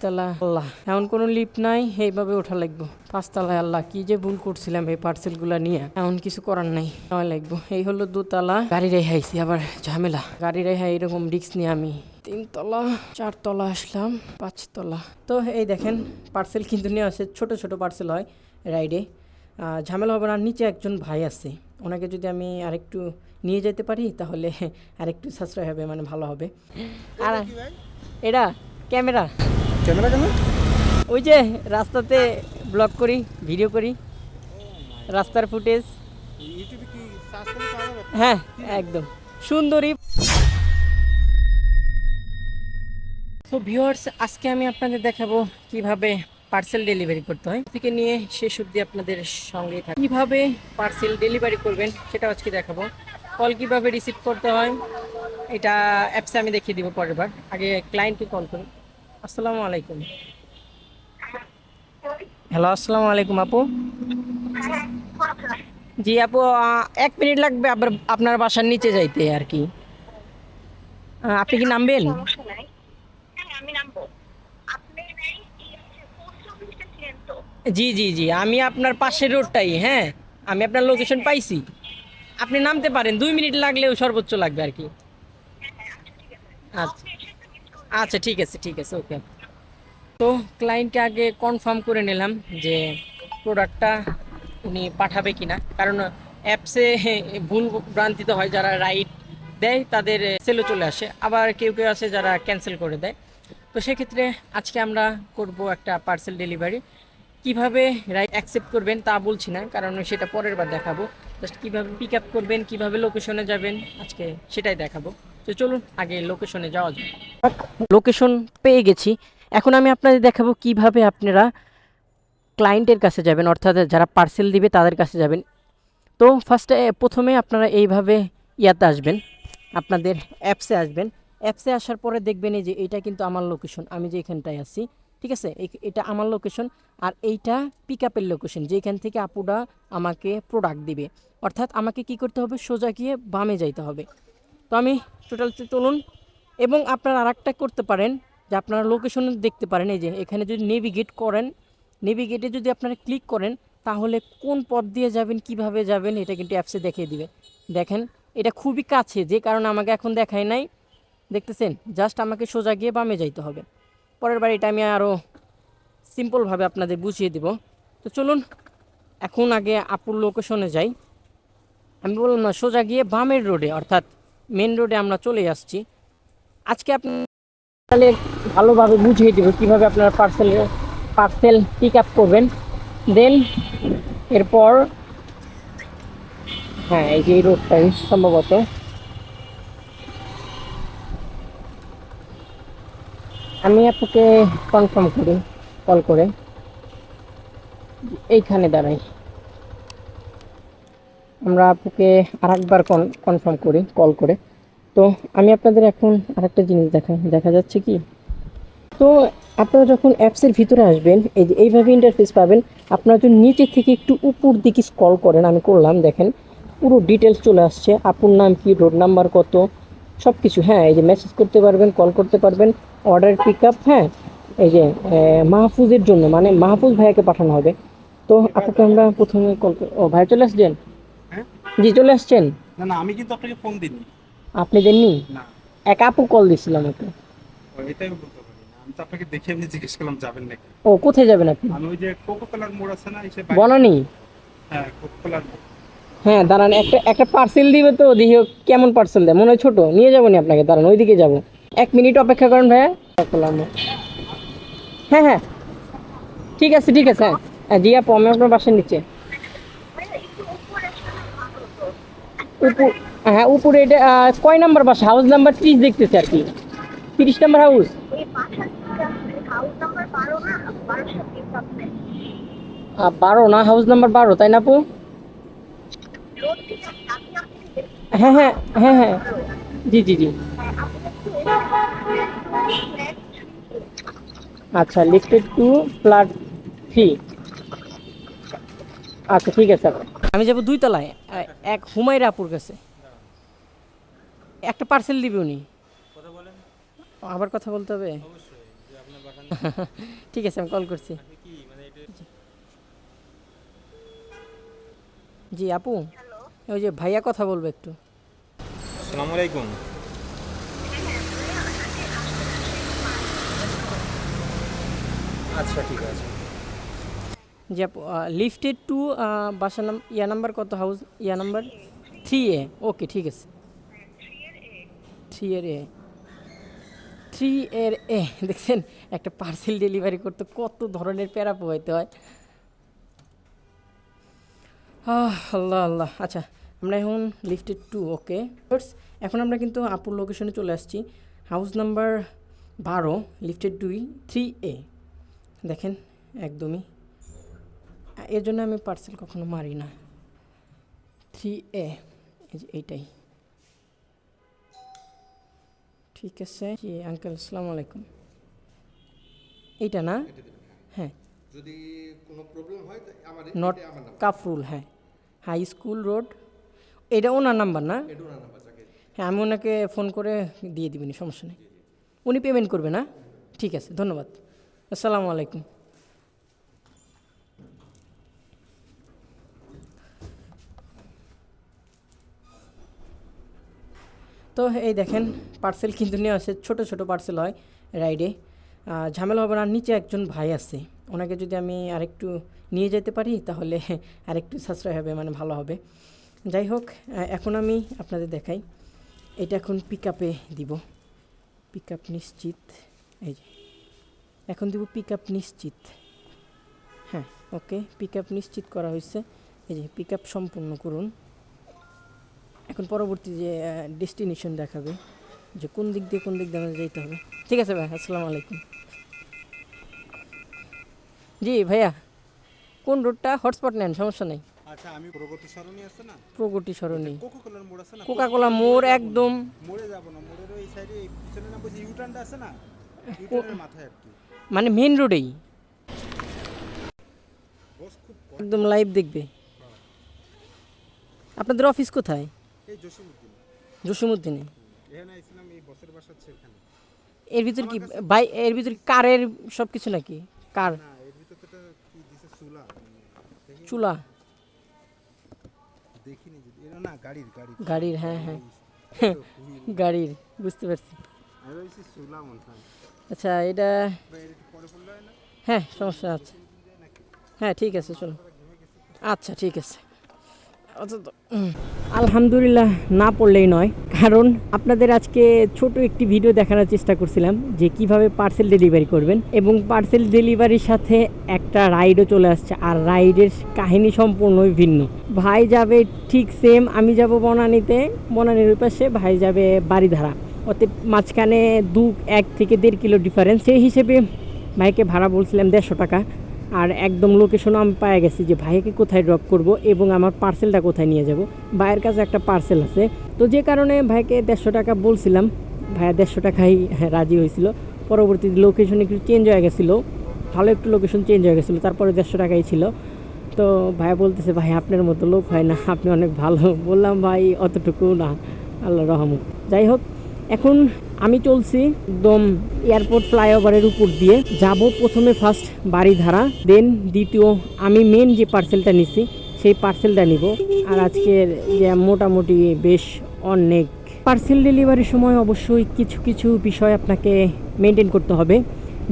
5 তলা আল্লাহ, এমন কোনো লিফট নাই, এইভাবে ওঠা লাগবো 5 তলায়। আল্লাহ, কি যে ভুল করছিলাম এই পার্সেলগুলো নিয়ে, এমন কিছু করার নাই, সময় লাগবো। এই হলো 2 তলা, গাড়ি রেহাইছি, আবার ঝামেলা গাড়ি রেহাই, এরকম রিস্ক নিয়ে আমি 3 তলা 4 তলা আসলাম, 5 তলা। তো এই দেখেন পার্সেল কিন্তু নিয়ে আসে, ছোট ছোট পার্সেল হয় রাইডে, ঝামেলা হবে না। নিচে একজন ভাই আছে, ওনাকে যদি আমি আরেকটু নিয়ে যেতে পারি তাহলে আরেকটু সাশ্রয় হবে, মানে ভালো হবে। আর এটা ক্যামেরা, ক্যামেরা কেন? ওই যে রাস্তাতে ব্লগ করি, ভিডিও করি, রাস্তার ফুটেজ। ইউটিউবে কি সার্চ করলে পাওয়া যাবে? হ্যাঁ একদম সুন্দরী। তো ভিউয়ার্স, আজকে আমি আপনাদের দেখাবো কিভাবে পার্সেল ডেলিভারি করতে হয়, থেকে নিয়ে শেষ অবধি আপনাদের সঙ্গে থাকি। কিভাবে পার্সেল ডেলিভারি করবেন সেটা আজকে দেখাবো। কল কিভাবে রিসিভ করতে হয় এটা অ্যাপসে আমি দেখিয়ে দিব পরের বার। আগে ক্লায়েন্টকে কল করি। আসসালামু আলাইকুম। হ্যালো, আসসালামু আলাইকুম আপু। জি আপু, 1 মিনিট লাগবে আপনার বাসার নিচে যাইতে আর কি। আপনি কি নামবেন? জি জি জি, আমি আপনার পাশের রোডটাই। হ্যাঁ, আমি আপনার লোকেশন পাইছি, আপনি নামতে পারেন, 2 মিনিট লাগলেও সর্বোচ্চ লাগবে আর কি। আচ্ছা আচ্ছা, ঠিক আছে ঠিক আছে, ওকে। তো ক্লায়েন্টকে আগে কনফার্ম করে নিলাম যে প্রোডাক্টটা উনি পাঠাবে কিনা, কারণ অ্যাপসে ভুল ভ্রান্তি তো হয়, যারা রাইট দেয় তাদের সেলও চলে আসে, আবার কেউ কেউ আছে যারা ক্যান্সেল করে দেয়। তো সেক্ষেত্রে আজকে আমরা করব একটা পার্সেল ডেলিভারি। কিভাবে রাইট অ্যাকসেপ্ট করবেন তা বলছি না, কারণ সেটা পরের বার দেখাবো। জাস্ট কীভাবে পিক আপ করবেন, কীভাবে লোকেশনে যাবেন, আজকে সেটাই দেখাবো। তো চলুন আগে লোকেশনে যাওয়া যায়। লোকেশন পেয়ে গেছি, এখন আমি আপনাদের দেখাবো কিভাবে আপনারা ক্লায়েন্টের কাছে যাবেন, অর্থাৎ যারা পার্সেল দিবে তাদের কাছে যাবেন। তো প্রথমে আপনারা এইভাবে ইয়াতে আসবেন, আপনাদের অ্যাপসে আসবেন। অ্যাপসে আসার পরে দেখবেন এই যে এটা কিন্তু আমার লোকেশন, আমি যে এখানটায় আছি, ঠিক আছে, এটা আমার লোকেশন। আর এইটা পিক আপের লোকেশন, যেখান থেকে আপুরা আমাকে প্রোডাক্ট দিবে। অর্থাৎ আমাকে কি করতে হবে, সোজা গিয়ে বামে যাইতে হবে। তো আমি টোটাল চলুন। এবং আপনারা আরেকটা করতে পারেন যে আপনারা লোকেশন দেখতে পারেন, এই যে এখানে যদি নেভিগেট করেন, নেভিগেটে যদি আপনারা ক্লিক করেন তাহলে কোন পথ দিয়ে যাবেন, কিভাবে যাবেন, এটা কিন্তু অ্যাপসে দেখিয়ে দিবে। দেখেন এটা খুবই কাছে, যে কারণে আমাকে এখন দেখায় নাই, দেখতেছেন, জাস্ট আমাকে সোজা গিয়ে বামে যাইতে হবে। পরের বার এটা আমি আরও সিম্পলভাবে আপনাদের বুঝিয়ে দেব। তো চলুন এখন আগে আপুর লোকেশনে যাই। আমি বললাম না, সোজা গিয়ে বামের রোডে, অর্থাৎ মেন রোডে আমরা চলে আসছি। আজকে আপনি তাহলে ভালোভাবে বুঝিয়ে দেবো কীভাবে আপনারা পার্সেল পিক আপ করবেন। দেন এরপর, হ্যাঁ এই যে এই রোডটাই সম্ভবত, আমি আপনাকে কনফার্ম করি কল করে, এইখানে দাঁড়াই। আমরা আপনাকে আরেকবার কনফার্ম করি কল করে। তো আমি আপনাদের এখন আরেকটা জিনিস দেখা যাচ্ছে কি, তো আপনারা যখন অ্যাপসের ভিতরে আসবেন এই যে এইভাবে ইন্টারফেস পাবেন। আপনারা যদি নিচে থেকে একটু উপর দিকে স্ক্রল করেন, আমি করলাম, দেখেন পুরো ডিটেলস চলে আসছে, আপুর নাম কি, রোড নাম্বার কত, সব কিছু। হ্যাঁ, এই যে মেসেজ করতে পারবেন, কল করতে পারবেন, অর্ডার পিক আপ। হ্যাঁ, এই যে মাহফুজের জন্য, মানে মাহফুজ ভাইয়াকে পাঠানো হবে। তো আপনাকে আমরা প্রথমে কল, ও ভাই চলে আসছেন? হ্যাঁ, জি চলে আসছেন। না না, আমি কিন্তু আপনাকে ফোন দিইনি। আপনি দেননি? না, এক আপু কল দিচ্ছিলাম আপনি। এটাই বলতে পারি না। আমি তো আপনাকে দেখে এমনি জিজ্ঞেস করলাম যাবেন নাকি। ও কোথায় যাবেন আপনি? আমি ওই যে কোকো কোলার মোড় আছে না, এসে বনানী? হ্যাঁ, কোকো কোলার মোড়। হ্যাঁ দাঁড়ান, একটা একটা পার্সেল দিবে, তো দেখি কেমন পার্সেল দেয়, মনে হয় ছোটো, নিয়ে যাবো নি আপনাকে, দাঁড়ান ওইদিকে যাবো। 1 মিনিট অপেক্ষা করেন ভাইয়া। হ্যাঁ হ্যাঁ, ঠিক আছে ঠিক আছে। হ্যাঁ হ্যাঁ জি আপু, আমি আপনার বাসার নিচে। উপর, হ্যাঁ উপরে। এটা কয় নাম্বার বাসা? হাউস নাম্বার 30 দেখতেছে আর কি, 30 নম্বর হাউস। 12 না, হাউস নাম্বার 12, তাই না আপু? হ্যাঁ হ্যাঁ হ্যাঁ হ্যাঁ, জি জি জি। আচ্ছা, লিফটেড টু ফ্ল্যাট 3। আচ্ছা ঠিক আছে আপু, আমি যাবো 2 তলায়, এক হুমায়রা আপুর কাছে। একটা পার্সেল দিবে উনি, আবার কথা বলতে হবে। ঠিক আছে, আমি কল করছি। জি আপু, ওই যে ভাইয়া কথা বলবো একটু। আসসালামু আলাইকুম। আচ্ছা ঠিক আছে। জি আপু, লিফটেড টু বাসা নাম্বার কত, হাউস নাম্বার 3A। ওকে ঠিক আছে, 3 এর এ, 3 এর এ। দেখছেন, একটা পার্সেল ডেলিভারি করতে কত ধরনের প্যারা পোহাইতে হয়। আল্লাহ আল্লাহ। আচ্ছা, আমরা এখন লিফটেড টু, ওকে। এখন আমরা কিন্তু আপুর লোকেশনে চলে আসছি, হাউস নাম্বার 12, লিফটেড 2, 3A। দেখেন একদমই, এর জন্য আমি পার্সেল কখনো মারি না। 3A, এই যে এইটাই। ঠিক আছে জি আঙ্কেল, আসসালামু আলাইকুম। এইটা না? হ্যাঁ, যদি কোনো প্রবলেম হয় তো নট কাফরুল, হ্যাঁ, হাই স্কুল রোড। এটা ওনার নাম্বার না? হ্যাঁ, আমি ওনাকে ফোন করে দিয়ে দিবেনি, সমস্যা নেই। উনি পেমেন্ট করবে না? ঠিক আছে, ধন্যবাদ, আসসালামু আলাইকুম। তো এই দেখেন, পার্সেল কিন্তু নিয়ে আসে, ছোটো ছোটো পার্সেল হয় রাইডে, ঝামেলা হবে না। নিচে একজন ভাই আছে, ওনাকে যদি আমি আরেকটু নিয়ে যেতে পারি তাহলে আরেকটু সাশ্রয় হবে, মানে ভালো হবে। যাই হোক, এখন আমি আপনাদের দেখাই, এটা এখন পিক আপে দিব। পিক আপ নিশ্চিত, এই যে এখন দিব পিক আপ নিশ্চিত। হ্যাঁ ওকে, পিক আপ নিশ্চিত করা হয়েছে। এই যে পিক আপ সম্পূর্ণ করুন। এখন পরবর্তী যে ডেস্টিনেশন দেখাবে, যে কোন দিক দিয়ে আমাদের যেতে হবে। ঠিক আছে ভাই, আসসালামু আলাইকুম। জি ভাইয়া, কোন রোডটা? হটস্পট নেন, সমস্যা নেই। আচ্ছা, আমি প্রগতি সরণি আছে না, প্রগতি সরণি, কোকাকোলার মোড় আছে না, কোকাকোলা মোড় একদম। মোড়ে যাব না, মোড়ের ওই সাইডে পিছনে না বুঝি ইউটার্নটা আছে না, ইউটার্নের মাথায় আর কি। মানে মেন রোডেই বস খুব একদম লাইভ দেখবে। আপনাদের অফিস কোথায়? এই জসিমউদ্দিন, জসিমউদ্দিনে। এখানে আইছিলাম, এই বসের বাসা হচ্ছে এখানে। এর ভিতর কি এর ভিতর কারের সব কিছু নাকি? কার না, এর ভিতর তো কি দিছে, চুলা দেখি, চুলা? দেখিনি যদি এর না, গাড়ির, হ্যাঁ হ্যাঁ, গাড়ির, বুঝতে পারছি। আমি ভাবছি চুলা মনে হয়। আচ্ছা, এটা ভাই, এটা একটু পরে পড়লে হয় না? হ্যাঁ, সমস্যা আছে। হ্যাঁ ঠিক আছে, চলো। আচ্ছা ঠিক আছে। আলহামদুলিল্লাহ, না পড়লেই নয়, কারণ আপনাদের আজকে ছোট একটি ভিডিও দেখানোর চেষ্টা করছিলাম যে কিভাবে পার্সেল ডেলিভারি করবেন, এবং পার্সেল ডেলিভারির সাথে একটা রাইডও চলে আসছে, আর রাইডের কাহিনী সম্পূর্ণই ভিন্ন। ভাই যাবে ঠিক সেম, আমি যাব বনানীতে, বনানীর ওই পাশে ভাই যাবে বাড়িধারা, অতএব মাঝখানে 1 থেকে 1.5 কিলো ডিফারেন্স। সেই হিসেবে ভাইকে ভাড়া বলছিলাম 150 টাকা, আর একদম লোকেশনও আমি পেয়ে গেছি যে ভাইকে কোথায় ড্রপ করব এবং আমার পার্সেলটা কোথায় নিয়ে যাব। ভাইয়ের কাছে একটা পার্সেল আছে, তো যে কারণে ভাইকে 150 টাকা বলছিলাম, ভাইয়া 150 টাকাই রাজি হয়েছিল। পরবর্তীতে লোকেশন একটু চেঞ্জ হয়ে গেছিলো, ভালো একটু লোকেশন চেঞ্জ হয়ে গেছিলো, তারপরে 150 টাকাই ছিল। তো ভাইয়া বলতেছে, ভাই আপনার মতো লোক হয় না, আপনি অনেক ভালো। বললাম, ভাই অতটুকু না, আল্লাহ রহমত। যাই হোক, এখন আমি চলছি একদম এয়ারপোর্ট ফ্লাইওভারের উপর দিয়ে যাব। প্রথমে ফার্স্ট বাড়িধারা, দেন দ্বিতীয় আমি মেন যে পার্সেলটা নিছি সেই পার্সেলটা নিব। আর আজকের যে মোটামুটি বেশ অনেক পার্সেল ডেলিভারির সময় অবশ্যই কিছু কিছু বিষয় আপনাকে মেনটেন করতে হবে,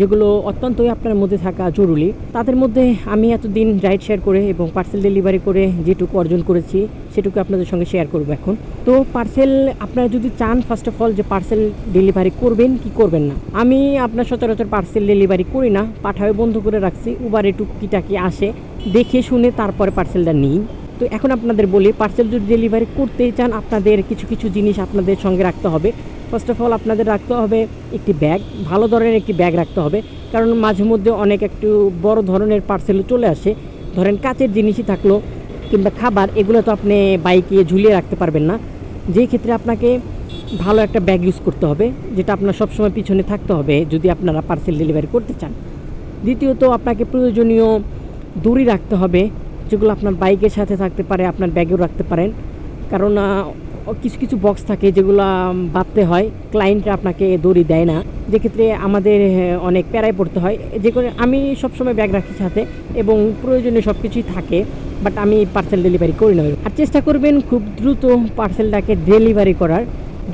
যেগুলো অত্যন্তই আপনার মধ্যে থাকা জরুরি। তাদের মধ্যে আমি এতদিন রাইড শেয়ার করে এবং পার্সেল ডেলিভারি করে যেটুকু অর্জন করেছি সেটুকু আপনাদের সঙ্গে শেয়ার করব এখন। তো পার্সেল আপনারা যদি চান, ফার্স্ট অফ অল যে পার্সেল ডেলিভারি করবেন কি করবেন না, আমি আপনার সচরাচর পার্সেল ডেলিভারি করি না, পাঠাবে বন্ধ করে রাখছি। উবারে টুকিটাকি আসে, দেখে শুনে তারপরে পার্সেলটা নিই। তো এখন আপনাদের বলি, পার্সেল যদি ডেলিভারি করতেই চান, আপনাদের কিছু কিছু জিনিস আপনাদের সঙ্গে রাখতে হবে। ফার্স্ট অফ অল আপনাদের রাখতে হবে একটি ব্যাগ, ভালো ধরনের একটি ব্যাগ রাখতে হবে, কারণ মাঝে মধ্যে অনেক একটু বড় ধরনের পার্সেলও চলে আসে। ধরেন কাচের জিনিসই থাকলো কিংবা খাবার, এগুলো তো আপনি বাইকে ঝুলিয়ে রাখতে পারবেন না, যেই ক্ষেত্রে আপনাকে ভালো একটা ব্যাগ ইউজ করতে হবে, যেটা আপনার সবসময় পিছনে থাকতে হবে যদি আপনারা পার্সেল ডেলিভারি করতে চান। দ্বিতীয়ত আপনাকে প্রয়োজনীয় দড়ি রাখতে হবে, যেগুলো আপনার বাইকের সাথে থাকতে পারে, আপনার ব্যাগেও রাখতে পারেন, কারণ কিছু কিছু বক্স থাকে যেগুলো বাঁধতে হয়, ক্লায়েন্টরা আপনাকে দড়ি দেয় না, যেক্ষেত্রে আমাদের অনেক প্যারায় পড়তে হয়। যে করে আমি সবসময় ব্যাগ রাখি সাথে এবং প্রয়োজনীয় সব কিছুই থাকে, বাট আমি পার্সেল ডেলিভারি করি না। আর চেষ্টা করবেন খুব দ্রুত পার্সেলটাকে ডেলিভারি করার।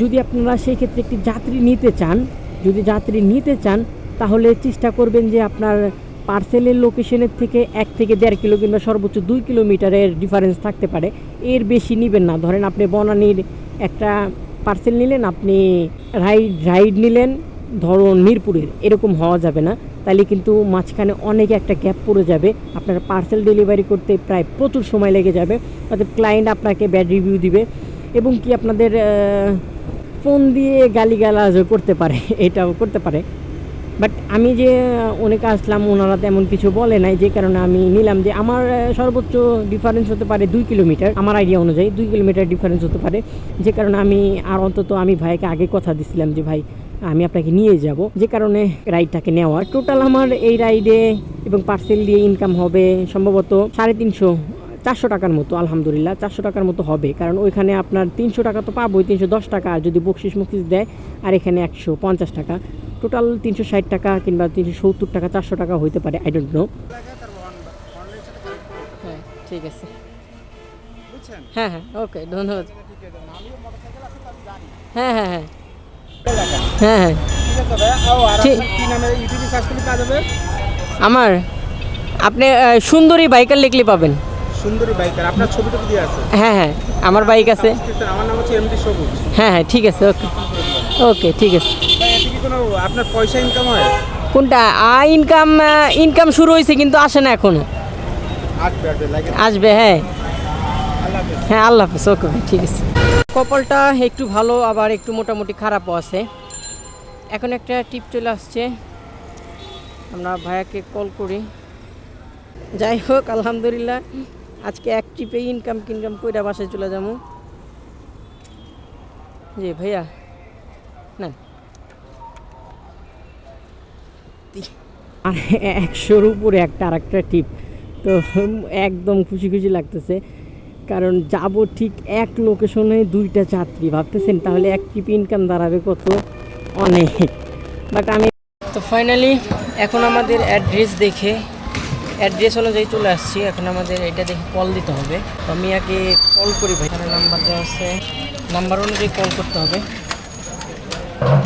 যদি আপনারা সেই ক্ষেত্রে একটি যাত্রী নিতে চান তাহলে চেষ্টা করবেন যে আপনার পার্সেলের লোকেশনের থেকে 1 থেকে 1.5 কিলো কিংবা সর্বোচ্চ 2 কিলোমিটারের ডিফারেন্স থাকতে পারে, এর বেশি নেবেন না। ধরেন আপনি বনানীর একটা পার্সেল নিলেন, আপনি রাইড নিলেন ধরুন মিরপুরের, এরকম হওয়া যাবে না, তাহলে কিন্তু মাঝখানে অনেক একটা গ্যাপ পড়ে যাবে, আপনার পার্সেল ডেলিভারি করতে প্রায় প্রচুর সময় লেগে যাবে। অর্থাৎ ক্লায়েন্ট আপনাকে ব্যাড রিভিউ দিবে এবং কি আপনাদের ফোন দিয়ে গালিগালাজও করতে পারে, এটাও করতে পারে। বাট আমি যে অনেকে আসলাম, ওনারা তেমন কিছু বলে নাই, যে কারণে আমি নিলাম। যে আমার সর্বোচ্চ ডিফারেন্স হতে পারে 2 কিলোমিটার, আমার আইডিয়া অনুযায়ী 2 কিলোমিটার ডিফারেন্স হতে পারে, যে কারণে আমি আর অন্তত আমি ভাইকে আগে কথা দিছিলাম যে ভাই আমি আপনাকে নিয়ে যাব, যে কারণে রাইডটাকে নেওয়া। টোটাল আমার এই রাইডে এবং পার্সেল দিয়ে ইনকাম হবে সম্ভবত 350-400 টাকার মতো। আলহামদুলিল্লাহ 400 টাকার মতো হবে, কারণ ওইখানে আপনার 300 টাকা তো পাবোই, 310 টাকা আর যদি বকশিস দেয়, আর এখানে 150 টাকা, টোটাল 360 টাকা কিংবা 370 টাকা, 400 টাকা হইতে পারে, আই ডোন্ট নো। হ্যাঁ ঠিক আছে, বুঝছেন? হ্যাঁ হ্যাঁ ওকে, ধন্যবাদ। ঠিক আছে, আমিও মোটরসাইকেল আছে তো আমি জানি। হ্যাঁ হ্যাঁ হ্যাঁ এলাকা। হ্যাঁ হ্যাঁ ঠিক আছে ভাইয়া। আর ঠিক। আপনার কি নামে ইউটিউবে সার্চ করলে পাওয়া যাবে? আমার আপনি সুন্দরী বাইকার লিখলে পাবেন। সুন্দরী বাইকার, আপনার ছবিটা দিয়ে আছে। হ্যাঁ হ্যাঁ আমার বাইক আছে। আমার নাম হচ্ছে এমডি সবুজ। হ্যাঁ হ্যাঁ ঠিক আছে, ওকে ওকে ঠিক আছে। ভাই এতে কি কোনো আপনার পয়সা ইনকাম হয়? কোনটা? ইনকাম শুরু হয়েছে কিন্তু আসে না এখনো, আসবে আসবে লাগে। আসবে। হ্যাঁ আল্লাহ হাফেজ। হ্যাঁ আল্লাহ হাফেজ, ওকে ঠিক আছে। কপালটা একটু ভালো আবার একটু মোটামুটি খারাপও আছে। এখন একটা টিপ চলে আসছে, আমরা ভাইয়াকে কল করি। যাই হোক আলহামদুলিল্লাহ, আজকে এক ট্রিপে ইনকাম কইরা বাসায় চলে যাবো। জি ভাইয়া না, আর 100-র উপরে আরেকটা টিপ, তো একদম খুশি খুশি লাগতেছে, কারণ যাব ঠিক এক লোকেশনে 2টা যাত্রী, ভাবতেছেন তাহলে এক ট্রিপ ইনকাম দাঁড়াবে কত, অনেক। বাট আমি তো ফাইনালি এখন আমাদের অ্যাড্রেস অনুযায়ী চলে আসছি। এখন আমাদের এটা দেখে কল দিতে হবে, তো আমি আগে কল করি ভাই। এখানে নাম্বার দেওয়া আছে, নাম্বার অনুযায়ী কল করতে হবে।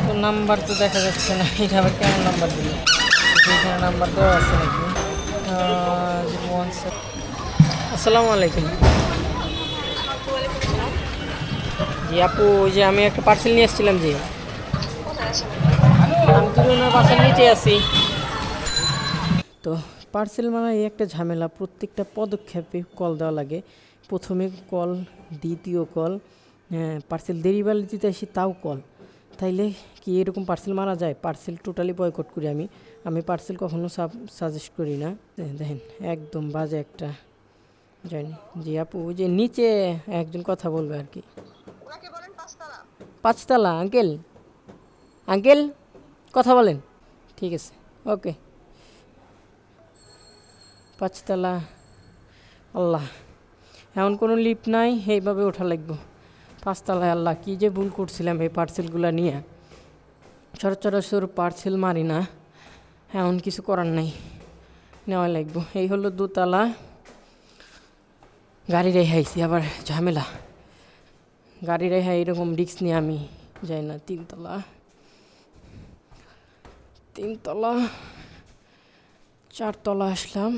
তো নাম্বার তো দেখা যাচ্ছে না, এটা আবার কেমন নাম্বার দিল? এখানে নাম্বার দেওয়া আছে নাকি? আসসালামু আলাইকুম। জি আপু, ওই যে আমি একটা পার্সেল নিয়ে এসেছিলাম। জি আমি তো ওনার বাসার নিচে আছি। তো পার্সেল মানে এই একটা ঝামেলা, প্রত্যেকটা পদক্ষেপে কল দেওয়া লাগে। প্রথমে কল, দ্বিতীয় কল, পার্সেল ডেলিভারি দিতে আসি তাও কল। তাইলে কি এরকম পার্সেল মারা যায়? পার্সেল টোটালি বয়কট করি আমি পার্সেল কখনো সাজেস্ট করি না। দেখেন একদম বাজে একটা জানি। জি আপু, ওই যে নিচে একজন কথা বলবে আর কি। 5তলা আঙ্কেল কথা বলেন। ঠিক আছে ওকে, 5তলা। আল্লাহ, এমন কোনো লিফট নাই, এইভাবে ওঠা লাগবো 5তলায়। আল্লাহ, কী যে ভুল করছিলাম এই পার্সেলগুলো নিয়ে। সচরাচর পার্সেল মারি না, এমন কিছু করার নাই, নেওয়া লাগবো। এই হলো 2তলা, গাড়ি রেহাইছি, আবার ঝামেলা গাড়ি রেহাই, এরকম রিস্ক নিয়ে আমি যাই না। 3তলা, 4তলা আসলাম,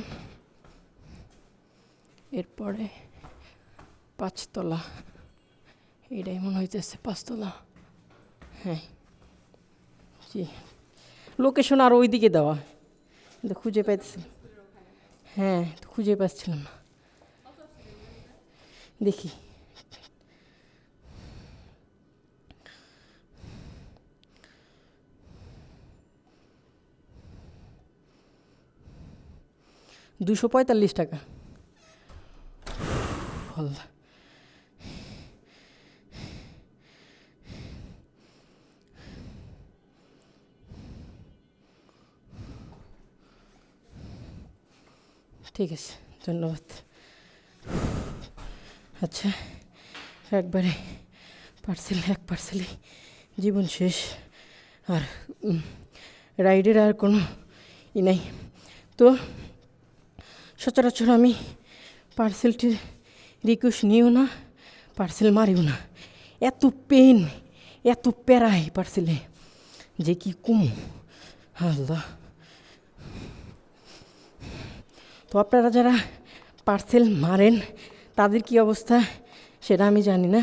এরপরে 5তলা, এটাই মনে হইতেছে 5তলা। হ্যাঁ জি, লোকেশন আর ওই দিকে দেওয়া, কিন্তু খুঁজে পাইতেছি। হ্যাঁ খুঁজে পাচ্ছিলাম না, দেখি। $245 আল্লাহ। ঠিক আছে, ধন্যবাদ। আচ্ছা একবারে এক পার্সেলে জীবন শেষ। আর রাইডের আর কোনো নাই। তো সচরাচর আমি পার্সেলটির রিকোয়েস্ট নিও না, পার্সেল মারিও না। এত পেন, এত প্যারাই পার্সেলে যে কি কম। আল্লাহ। তো আপনারা যারা পার্সেল মারেন তাদের কি অবস্থা সেটা আমি জানি না,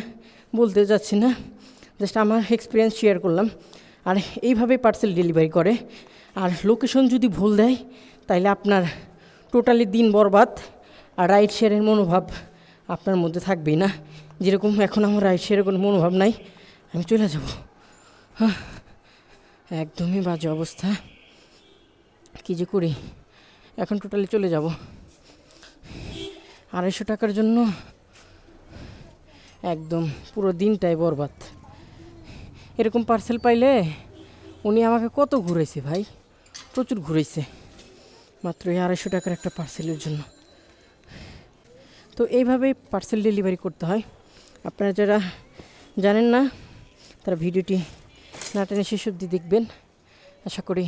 বলতে যাচ্ছি না, জাস্ট আমার এক্সপিরিয়েন্স শেয়ার করলাম। আর এইভাবে পার্সেল ডেলিভারি করে। আর লোকেশন যদি ভুল দেয় তাইলে আপনার টোটালি দিন বরবাদ। আর রাইড শেয়ারের মনোভাব আপনার মধ্যে থাকবেই না। যেরকম এখন আমার রাইড শেয়ারের কোনো মনোভাব নাই, আমি চলে যাব। একদমই বাজে অবস্থা, কী যে করি। এখন টোটালি চলে যাব। 250 টাকার জন্য একদম পুরো দিনটাই বরবাদ। এরকম পার্সেল পাইলে উনি আমাকে কত ঘুরাইছে ভাই, প্রচুর ঘুরাইছে মাত্র এই 250 টাকার একটা পার্সেলের জন্য। তো এইভাবেই পার্সেল ডেলিভারি করতে হয়। আপনারা যারা জানেন না তারা ভিডিওটি না টেনে শেষ অবধি দেখবেন, আশা করি